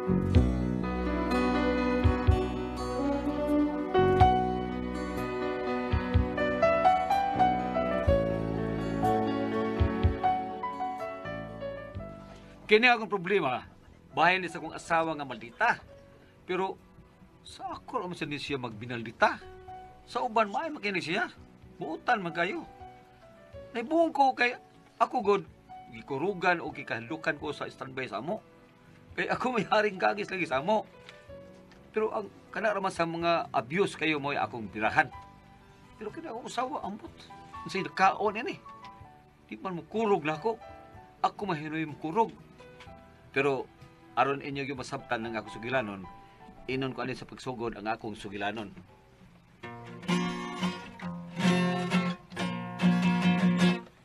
Kini akong problema, bahay ni sa akong asawa nga maldita. Pero sa ako naman siya magbinaldita. Sa uban maay makini siya. Buutan man kayo. Naibuong ko kay ako god gikurugan o gikahalukan ko sa standby sa amo. Kay ako may haring kagis lagi sa amo. Pero ang kana raman sa mga abuse kayo mo akong birahan. Pero kina akong usawa ambot. Unsay nakaon ini. Di man mo kurog na ako. Ako mahinoy mo kurog. Pero aron inyo yung masabtan ng akong sugilanon, inon ko alin sa pagsugod ang akong sugilanon.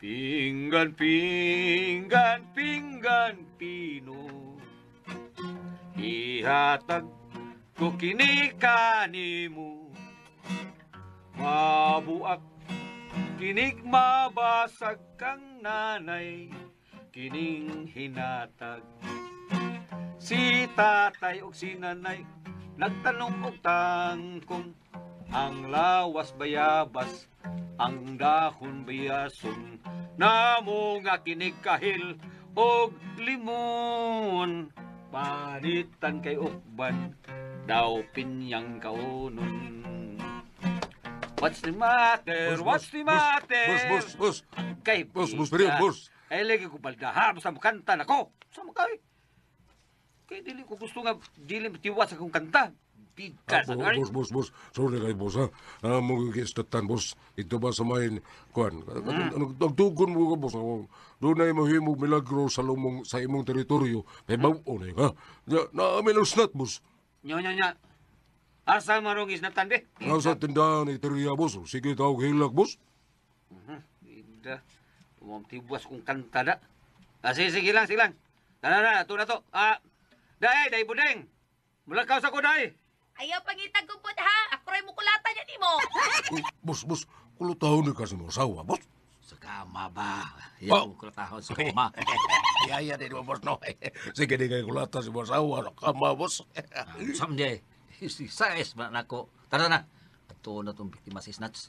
Pinggan, pinggan, pinggan, pino, ihatag ko kini kanimo, mabuak, kinig mabasag kang nanay, kining hinatag. Si tatay o si nanay nagtanong og tangkong, ang lawas bayabas, ang dahon bayason, namo nga kinig kahil og limon, panitan kay ukban daw pinyang kaunon. What's the matter? What's the matter? Boss. Kay Boss, boss. Ay, lagi ko baldaha, basta makanta na ko. Sama kay. Kaya dili ko gusto nga, dili matiwas akong kanta. Bigas ang ari. Boss. Sorry kay boss, ha? Mong istatan, boss. Ito ba sa main, kuan? Nagtugon mo ka, boss. Doon na mahimog milagro sa imong teritoryo. May baon eh, ha? Naamin ang snat, boss. Nya. Asa marong isnatan, be? Nasa tindahan ni teriya, boss. Sige, tawag hilak, boss. Ida. Tumamtiwas kong kanta na. Sige lang. Na, ito na to. Day, budeng. Mulakaw sa ko, day. Ayaw pangitag ko po, ha? Ako rin mukulatan niya ni mo. Boss, kulutaw ni kasi mo asawa, boss. Sa kama ba? Yan ko kulatahan sa kama. Yaya din mo, boss, no? Sige, di kayo kulata si mo asawa, sa kama, boss. Someday, si Sais ba na ako? Tara na. Ito na itong biktima si Snatch.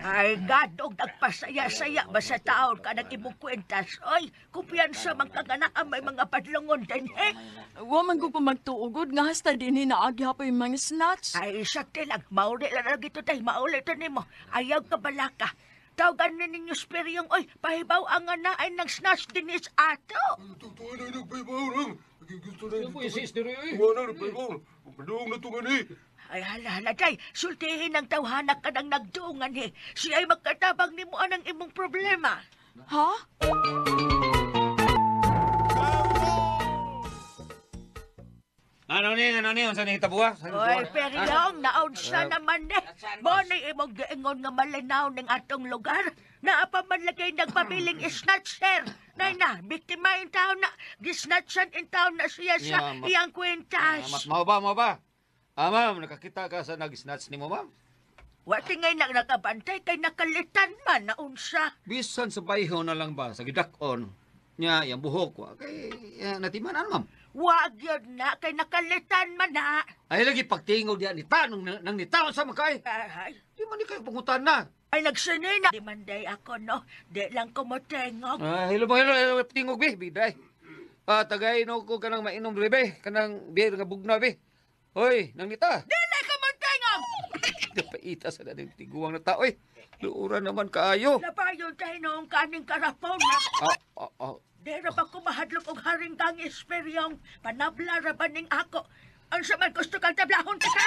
Ay, gadog, nagpasaya-saya ba sa taon ka nang imong kwentas? Oy, kumpiyansa man ka nga na may mga padlongon din, eh. Wa man ko magtuugod nga hasta din hinaagi pa yung mga Snatch. Ay, sakti lang, mauli lang na gito tayo, mauli ito nimo. Ayaw ka balaka. Tawagan na ninyo spiryong, oy, pahibaw ang anaay ng Snatch din is ato. Tutuwa na nagpaibaw lang. Gusto na Ano po yung sis diri? Tuwa na nagpaibaw. Padung na tungan eh. Ay, hala, day, sultihin ang tawhanak ka ng nagduungan, eh. Siya ay magkatabang ni mo anang imong problema. Ha? Ano ni? Unsa ni tabuha? Oy, peryong, naon siya naman, eh. Mo ni imong giingon nga malinaw ng atong lugar. Naapa man lagay nagpabiling snatcher. Nay na, biktima in town na. Gisnatchan in town na siya sa iyang kwentas. Mau ba? Ma'am, nakakita ka sa nag-snatch ni mo, ma'am? Wati ngay nakabantay kay nakalitan man na unsa. Bisan sa bayho na lang ba, sa gidakon, niya, yung buhok ko, kay natimanan, ma'am. Wag yun na, kay nakalitan man na. Ay, lagi pagtingog diyan, nang nitawan sa makay. Ay, Di man di kayo pangutan na. ay nagsinay na. Di man day ako, no? Di lang ko motengog. Hello, tingog, be, biday. Tagay no ko kanang mainom, be, kanang beer nga bugna, be. Hoy, nang nita. Di lang ko motengog! Napaita sa dating tiguang na tao, eh. Luura naman kaayo. Napayon tayo noong kaning karapon na. Di na pa kumahadlok og haring kang esperyong. Panabla ra ba ning ako. Ang sa man gusto kang tablahon ka ka?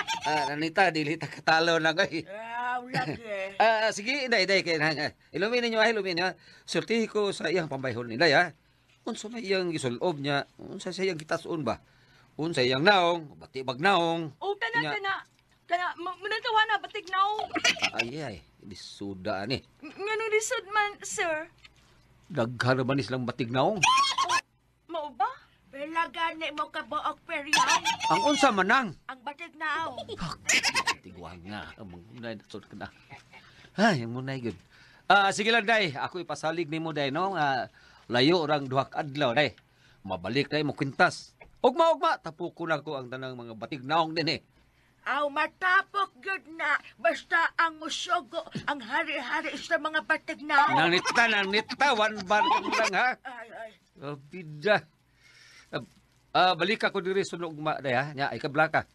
Nanita, dili ta katalo lang, ay. Lagi. Sige, inday, kaya ilumin ninyo, Surtihi ko sa iyang pambayhon nila, ha? Unsa may iyang gisulob niya, unsa sa iyang gitasun ba? Unsa iyang naong, batibag naong. O, kana. Munatawa na, batik na o. Ay, disuda ni. Nga nung lisod man, sir. Daghan ba ni silang batig naong? Mao ba? Wala gani mo kabuok peryong. Ang unsa manang? Ang batig na Tiguang nga, among unay nasod ka na. Ay, ang munay gud. Sige lang, day. Ako ipasalig ni mo, day, no? Layo orang duhak adlaw, day. Mabalik, day, mo kwintas. Ugma-ugma, tapuko na ko ang tanang mga batig naong din eh. Aw, matapok good na. Basta ang musugo, ang hari-hari sa mga batig na. Nang nita, one bar lang ha. Ay. Bida. Balik ako diri sa ugma day ha. Nya, ay kabla ka.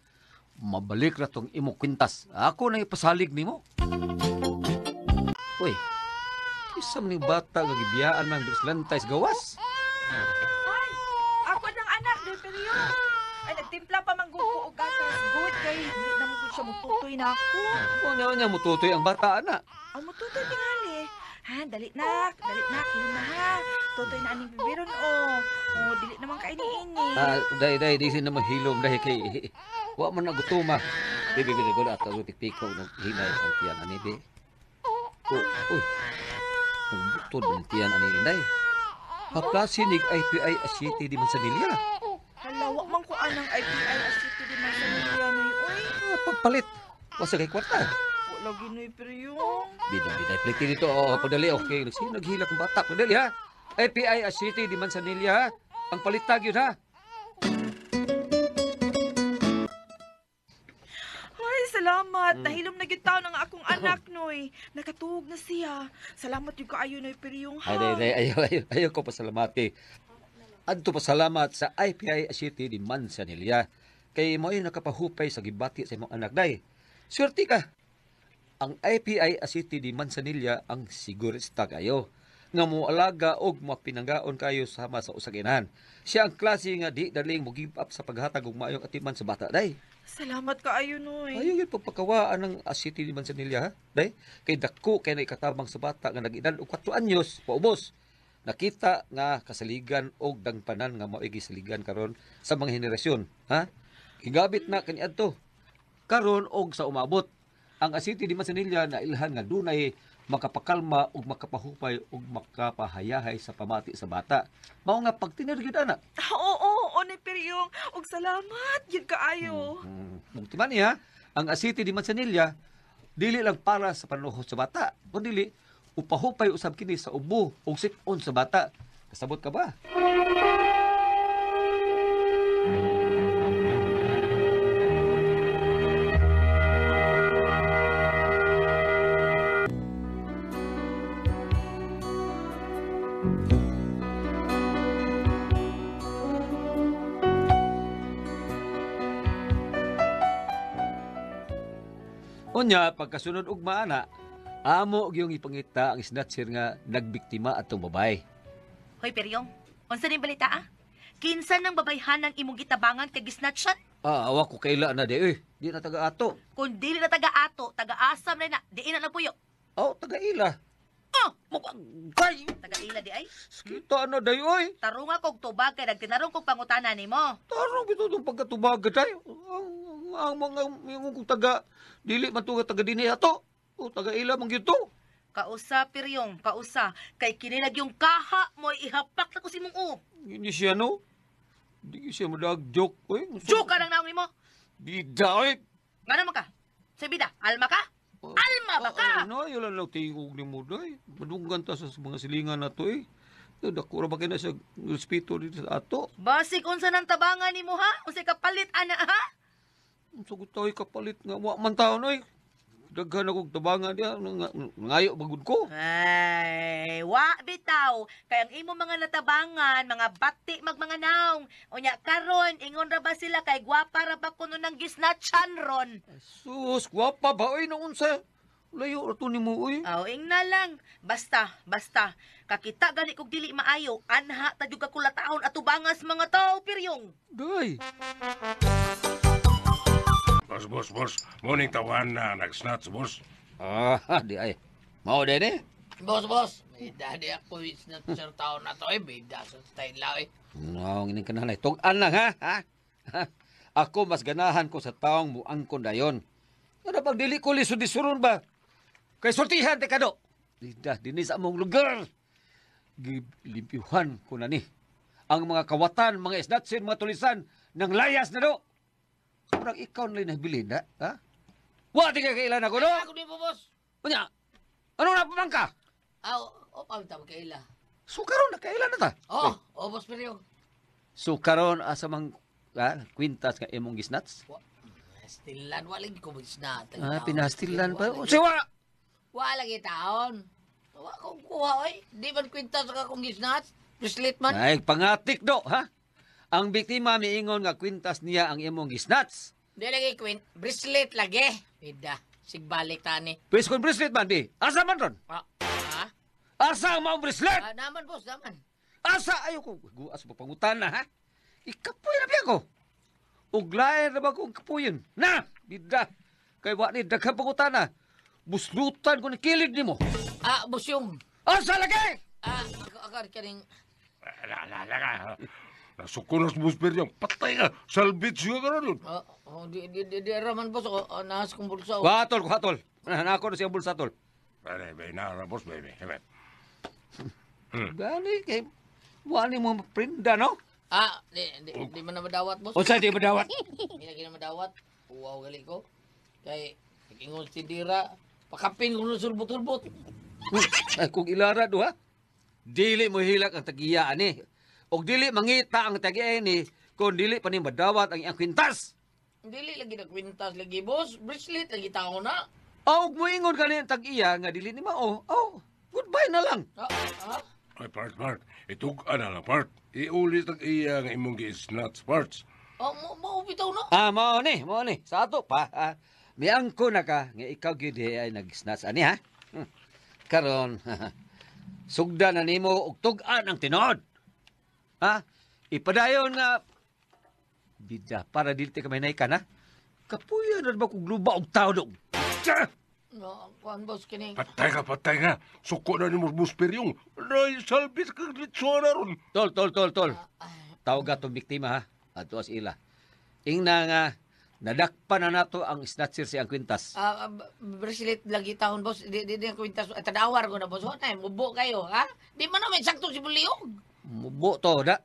Mabalik na tong imo kwintas. Ako na ipasalig nimo. Uy, isa man ni bata nga gibiyaan man bislantay sa gawas. Ay, ako ng anak, Delperio. Ay, nagtimpla pa man ko og gatas. Good kay, hindi naman ko siya mututoy na ako. Unya mututoy ang bata ana. Ang mututoy tingali. Ha, dali na, kilin na ha. Tutoy na aning bibiron, oh. Dili naman kaini-ini. Day, di sin na mahilom dahil kay wa man nagutuma. Bibi ko na ato tikpiko ng hinay ang tiyan ani di. Uy. Nagbutod ng tiyan ani inday. Haplasinig IPI City di man sa Nilya. Halawa man ko anang IPI asito di man sa Nilya noy, oy. Pagpalit. Wasa kay kwarta. Wala ginoy pero Bida, pliti dito. Padali, okay. Naghila kong bata. Padali, ha? IPI City di man sa Nilya, ha? Ang palitag yun, ha? Ay, salamat. Nahilom na gyud taon ang akong anak, noy. Nakatuog na siya. Salamat yung kaayo, noy, pero ha. Ay, ayaw ko pasalamati. Adto pasalamat sa IPI City di man sa Nilya. Kay mo ay nakapahupay sa gibati sa imong anak, day. Swerte ka. Ang IPI City di Manzanilla ang sigurista kayo. Nga mo alaga og mapinanggaon kayo sama sa usaginan. Siya ang klase nga di daling mo give up sa paghatag og maayong atiman sa bata, day. Salamat kaayo, noy. Ayaw yung pagpakawaan ng City di Manzanilla, ha? Day, kay dako kay naikatabang sa bata nga nag-edad og 4 anyos, paubos. Nakita nga kasaligan og dangpanan nga mao'y gisaligan karon sa mga henerasyon, ha? Higabit na kaniadto. Karon og sa umabot ang asiti di Manzanilla na ilhan nga dunay makapakalma ug makapahupay ug makapahayahay sa pamati sa bata. Mao nga pagtinirgid ana. Oo, noy, pero og salamat gyud kaayo. Mugtiman niya, ang asiti di Manzanilla dili lang para sa panuhot sa bata, kundi upahupay usab kini sa ubo ug sip-on sa bata. Kasabot ka ba? Unya, pagkasunod og maana, amo gyung ipangita ang snatcher nga nagbiktima atong babae. Hoy, Peryong, unsa ning balita, ah? Kinsa nang babayhan ng imong gitabangan kay gisnatchan? Awa ko kaila na di di na taga ato. Kung dili na taga-ato, taga-asam na diin na puyo. Taga ila. Oh, Kay, taga-ila di ay. kita na day oy. Tarunga kog tubag kay nagtinarong kog pangutana nimo. Tarong bito itong pagkatubag day. Ang mga yung kung taga dili man to taga dinhi ato. O taga ila man gyud to. Kausa, Peryong, kausa. Kay kinilag yung kaha mo ihapak na ko si mong u. Hindi siya no. Hindi siya madag joke oy. Joke ka lang naong nimo. Bida oy. Ngano man ka? Sa bida, alma ka? Alma ba ka? Ano, yun lang tingog ni mo day. Madunggan ta sa mga silingan na to eh. Dako ra ba kayo na sa respeto dito sa ato? Basig unsa nang tabangan nimo ha? Unsay kapalit ana ha? Sugot tayo kapalit nga wa man taon oy. Daghan akong tabangan diya ngayo bagud ko. Ay, wa bitaw. Kay ang imo mga natabangan, mga bati mga naong. Unya karon ingon ra ba sila kay gwapa ra ba kuno nang gisnatchan ron? Sus, gwapa ba oy nung unsa? Layo ra to nimo oy. Aw, ingna lang. Basta. Kakita gani kog dili maayo, anha ta jud ka kulataon at tubangas mga tao, Peryong. Day. Boss. Morning tawan na nag-snatch, boss. Di ay. Mao din eh. Boss. May dadi ako is na sir taon na to bida sa style lao No, nginin ka na tugan lang ha. Ako mas ganahan ko sa taong muangkon dayon. Ano pag dili ko lisod-isuron ba? Kay sortihan te kado. Dinhi sa among lugar. Gilimpyuhan ko na ni. Ang mga kawatan, mga isnatsin, mga tulisan, nang layas na do. Parang ikaw na rin nabilin, ha? Wati ka kailan ako, no? Ako din po, boss. Punya, ano na pamangka? Pagtawag kaila. Sukaron na kailan na ta? Boss Peryong. Sukaron asa mang kwintas nga imong gisnats? Stilan, walang ko magisnat. Pinastilan pa. Siwa! Wala taon. Wa kong kuha, oy. Di man kwintas ka kong gisnat. Bracelet man. Ay, pangatik do, ha? Ang biktima miingon nga kwintas niya ang imong gisnats. Di lagi bracelet lagi. Bida, sigbalik tani. Pwes kon bracelet man, di. Asa man ron? Ha? Asa ang maong bracelet? Naman, boss, naman. Asa? Ayaw ko. Guas pa pangutan na, ha? Ikapoy na biya ko. Uglayan na ba kong kapuyin? Na! Bida. Kay wa ni daghang pangutan na. Buslutan ko ni kilid ni mo. Boss yung. Asa lagi? Ako kaning. Nasukunas mo yung patay ka. Salbit siya ka ron. Di raman, boss. Nahas kong bulsa. Kuhatol. Nako na siya bulsa, tol. Bay, nara, boss, baby. Gani, kay... Wani mo maprinda, no? Di man na madawat, boss. O sa'yo di madawat? Hindi lagi na madawat. Wow, gali ko. Kay, ingon si Dira, pakapin ko ng sulbot-sulbot. Ay, kung ilara do, ha? Dili mo hilak ang tagiyaan, eh. O dili mangita ang tagiyaan, eh. Kung dili pa ni madawat ang iyang kwintas. Dili lagi na kwintas lagi, boss. Bracelet lagi tao na. O, mo ingon ka na yung tagiya, nga dili ni mao. Goodbye na lang. Ay, part. Itug, lang, part. Iulit ang iya nga imong gisnats, parts. Maupitaw na. Mao ni. Sa ato pa, miangko na ka, nga ikaw gyud ay nag-snatch ani, ha? Karon, sugda na nimo og tug-an ang tinod. Ha? Ipadayon nga bida para dili ka may naikan, ha? Kapuyan na ba kung luba og tao dong? Kuan, boss, kining. Patay ka. Suko na ni mo busper yung. Ray, salbit ka litsuan na ron. Tol. Tawag atong biktima, ha? Ato as ila. Ingna nga, nadakpan na nato ang snatcher si ang kwintas. Bracelet lagi taon, boss. Di ang kwintas. Tadawar ko na, boss. Wala, mubo kayo, ha? Di man naman sakto si Buliog. Mubo to, da?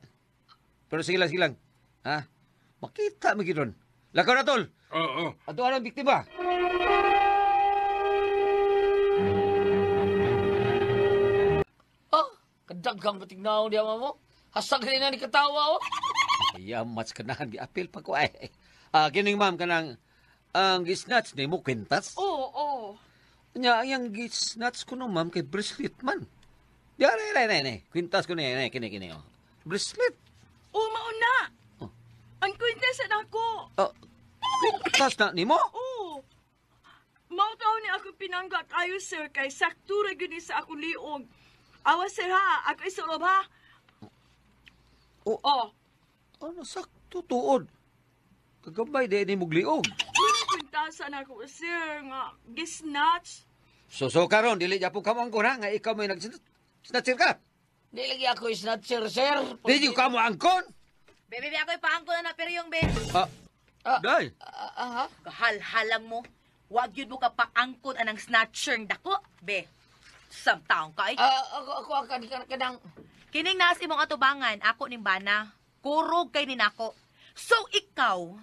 Pero silang. Ha? Makita mo gidon. Lakaw na, tol. Oo. Ato ang biktima. Kadagang batignaw di mo. Hasag rin na ni katawa, oh. Kaya mas kanahan gi-apil pa ko ay. Kining ma'am kanang ang gisnats ni mo kwintas. Oo. Nya ang gisnats ko no ma'am kay bracelet man. Di ay. Kwintas ko ni kini oh. Bracelet. Mauna. Oh. Ang kwintasan ako. Kwintas na nimo? Oo. Mautaw ni ako pinanggat ayo, sir, kay saktura gini sa akong liog. Awas, sir, ha? Ako isolob, ha? Ano sakto tuod? Kagabay di ni mugliog. Kwintasan ako, sir, nga gisnatch. So karon dili japon kamo ang kuna nga ikaw may nag-snatcher ka. Di lagi ako snatcher, sir. Dili kamo angkon. Bebe, ako ipaangko na peryong, be. Day. Kahal-halang mo. Wag yun mo ka paangkon anang snatcher dako, be. Samtaong ka, ay. Ako kanang. Kining nas imong atubangan, ako ning bana. Kurog kay ni nako. So, ikaw,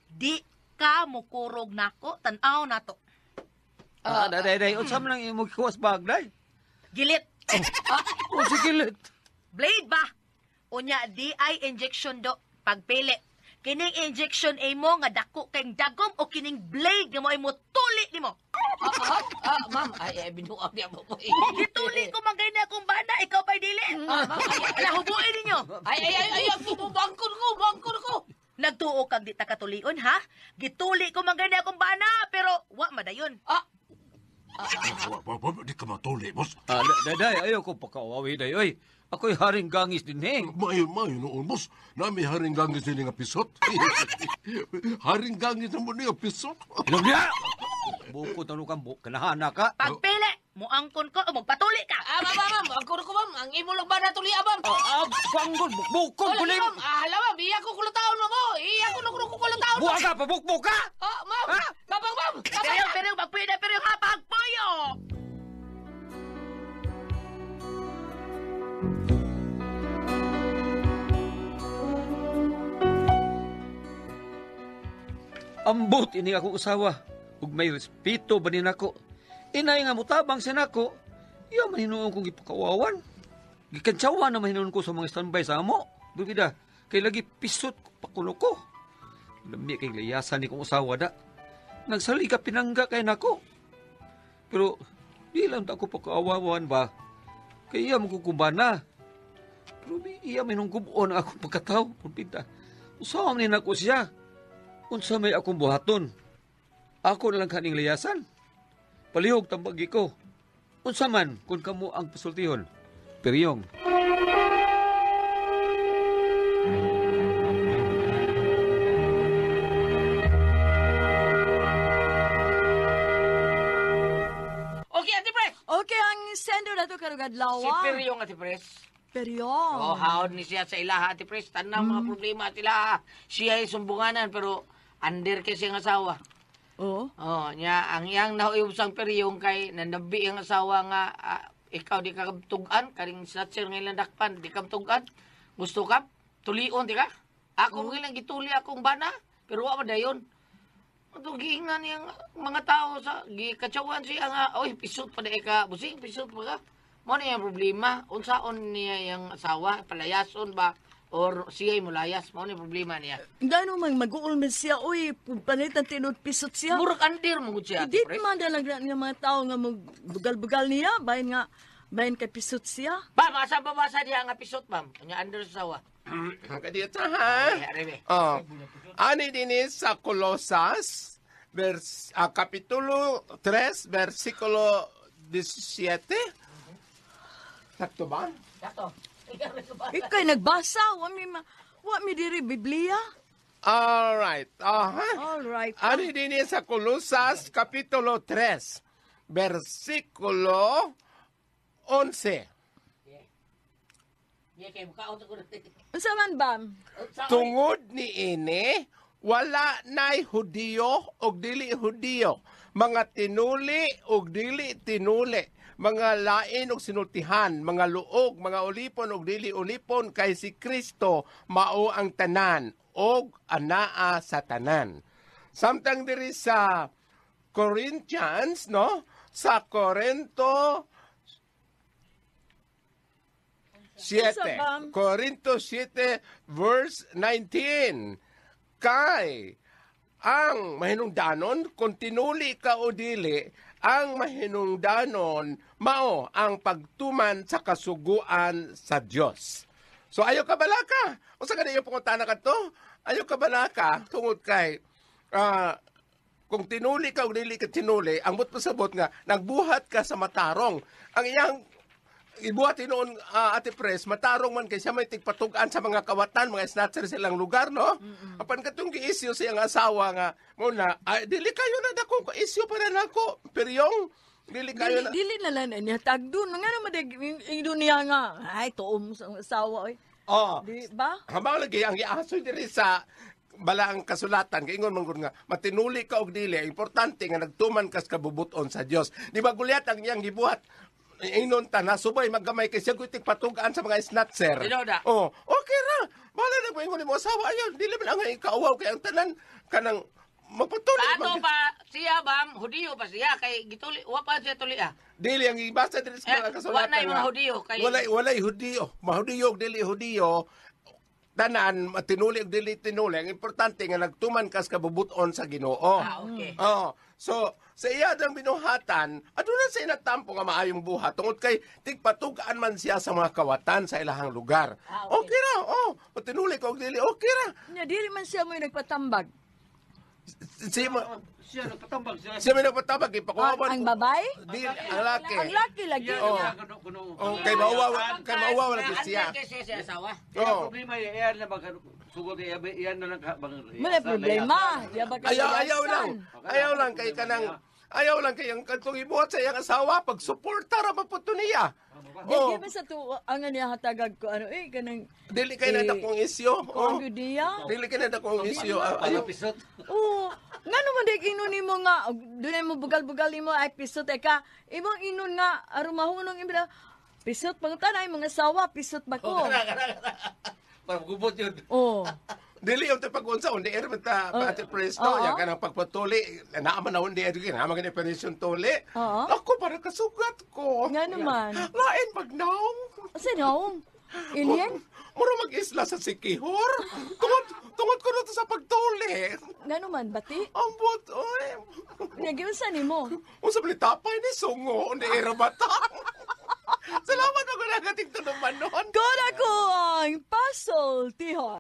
di ka mo kurog nako, tanaw na to. Day. Unsa man lang imong kuwas bag, day? Gilit. Si kilit. Blade ba? Unya, di ay injection do. Pagpili. Kining injection ay mo nga dako kayong dagom o kining blade nga mo ay mo tuli ni mo. Ma'am, ay, binuang niya mo po. Gituli ko magay na akong bana, ikaw pa'y dili. Ala, hubuin ninyo. Ay, bangkod ko. Nagtuo kag di ta katulion, ha? Gituli ko magay na akong bana, pero wa madayon. Di ka matuli, boss. Day, ayaw ko pakawawi, day. Oy, ako'y haring gangis din, eh. Mayo noon, boss. Nami haring gangis din nga pisot. Haring gangis na mo niya pisot. Ilog niya! Buko tanong kang kanahana ka. Pagpili, muangkon ko o magpatuli ka. Ma'am, ako ko, ma'am. Ang imo lang ba na tuli, ma'am? Panggol, bukbukon ko lim. Ma'am, iya ko kulataon mo. Iya ko kulataon mo. Buha ka, pabukbuk ka! Ma'am. Kapang, ma'am. Pero, magpili, pero ha, pagpayo. Ambot ini akong usawa. Ug may respeto ba din ako. Inay nga mutabang sa nako. Iya man hinuon kong ipakawawan. Gikantsawa na mahinuon ko sa mga standby sa amo. Bibida, Kay lagi pisot pakulo ko. Lami kay layasan ni kong usawa da. Nagsali ka pinangga kay nako. Pero di lang ako pagkaawawan ba. Kay iya magkukumbana. Pero iya minunggubon akong pagkataw. Pagpinta. Usawang ni nako siya. Unsa may akong buhaton. Ako na lang kaning layasan. Palihog tambagi ko. Unsa man kung kamo ang pasultihon. Peryong. Okay, Ate Pres. Okay, ang sender na to karugad Si lawa. Peryong, Ate Pres. Peryong. Oh, haod ni siya sa ilaha, Ate Pres. Tanaw mga problema at ilaha. Siya ay sumbunganan, pero under kay siyang asawa. Oh. Oh, nya ang iyang nauyubsang peryong kay nandabi ang asawa nga ikaw di ka tugan karing snatcher nga ilang dakpan di ka tugan. Gusto ka tulion di ka? Ako mo ilang gituli akong bana pero wa madayon. Tugingan yang mga tao sa gikatsawan siya nga oy pisot pa di ka busing pisot pa ka. Mo na yung problema unsaon niya yung asawa palayason ba or siya mulayas mo ni problema niya. Gano man mag-uulmen siya, uy, panitan tinod pisot siya. Murag andir mo gud siya, Hindi Ate Pres. man dalag nga mga tao nga bugal-bugal niya, bayan kay pisot siya. Ba, masa babasa diha nga pisot, ma'am. Nya under sawa. Kadito ha. Ay, arebe. Oh. Ani dinis sa Colosas, Kapitulo 3, versikulo 17. Sakto ba? Sakto. Ikay nagbasa, wa mi diri Biblia. Alright. All right. Ani dinis sa Colosas, Kapitulo 3, versikulo 11. Ye kay mukaon ko. Unsa man ba? Tungod ni ini, wala na'y Hudiyo o dili Hudiyo, mga tinuli o dili tinuli, mga lain o sinultihan, mga luog, mga ulipon o dili ulipon, kay si Kristo mao ang tanan o anaa sa tanan. Samtang diri sa Corinthians, no? Sa Corinto 7. Corinto 7 verse 19. Kay ang mahinungdanon kung tinuli ka o dili, ang mahinungdanon mao ang pagtuman sa kasuguan sa Dios. So ayo ka balaka. Unsa kaniyo pangutana kadto? Ayo ka balaka tungod kay kung tinuli ka o dili ka tinuli, ang but pasabot nga nagbuhat ka sa matarong. Ang iyang ibuhat noon, Ate Pres, matarong man kay siya may tigpatugan sa mga kawatan, mga snatcher silang lugar, no? Apan katong giisyo siyang asawa nga, muna, dili kayo na dako, isyo pa na nako, peryong, dili kayo na. Dili na lang niya tagdo. Nga naman niya nga, ay, tuom sa asawa, oy. Oh, Di ba? habang lagi, ang iaso diri sa balaang kasulatan, kay ingon man gud nga, matinuli ka og dili, importante nga nagtuman kas kabubuton sa Dios. Di ba gulyat ang iyang gibuhat, inon ta na subay maggamay kay siya gutik patugaan sa mga snatcher. Tinoda. Oh, okay ra. Bala na ko ingon mo asawa ayo, dili man ang ikaawaw kay ang tanan kanang magpatuloy. Paano ba siya bam Hudiyo pa siya kay gituli wa pa siya tuli ah. Dili ang ibasa diri sa mga kasulatan. Wa na yung mga Hudiyo kay Walay Hudiyo. Mahudiyo dili Hudiyo. Tanan matinuli og dili tinuli. Ang importante nga nagtuman kas kabubuton sa Ginoo. okay. Oh, so sa iya dang binuhatan, aduna sa inatampo nga maayong buhat tungod kay tigpatugaan man siya sa mga kawatan sa ilahang lugar. Okay ra. Oh, tinuli ko og dili okay ra. Nya dili man siya mo nagpatambag. Siya nagpatambag siya. Siya may nagpatabag, ipakuhaban. Ang babae? Di, ang laki. Ang laki lagi. Oh. Oh, kay mauwaw lagi siya. Andre kay siya asawa. Oh. Problema iyan na sugod iyan na lang Wala problema. Di ba Ayaw lang kay kanang ayaw lang kay ang kantong ibuhat sa iyang asawa pag suporta ra maputo niya. Di ba sa to ang niya hatagag ko ano kanang Dili kay na dakong isyo. ko dia. Dili kay na dakong isyo. Ayaw pisot. Oh, nga naman di inon nimo nga dunay mo bugal-bugal nimo ay pisot ka. Imong inon nga aron mahunong ibra pisot pangtanay mga sawa pisot ba ko. Para gubot yun. Oh. Dili yung pag-unsa undi er ta Ate Presto ya kanang pagpatuli naaman na undi er kinama gani permission tuli. Ako para kasugat ko. Nga naman. Lain pag naong. Asa naong? Alien? Muro mag isla sa Sikihor. Tungod ko na to sa pagtuli. Nga naman, bati? Ambot, oy. Nagyunsa ni mo? Unsa bali tapay ni sungo ni Erabata. Salamat ako nagating to naman noon. Kung ako ang puzzle, tihon.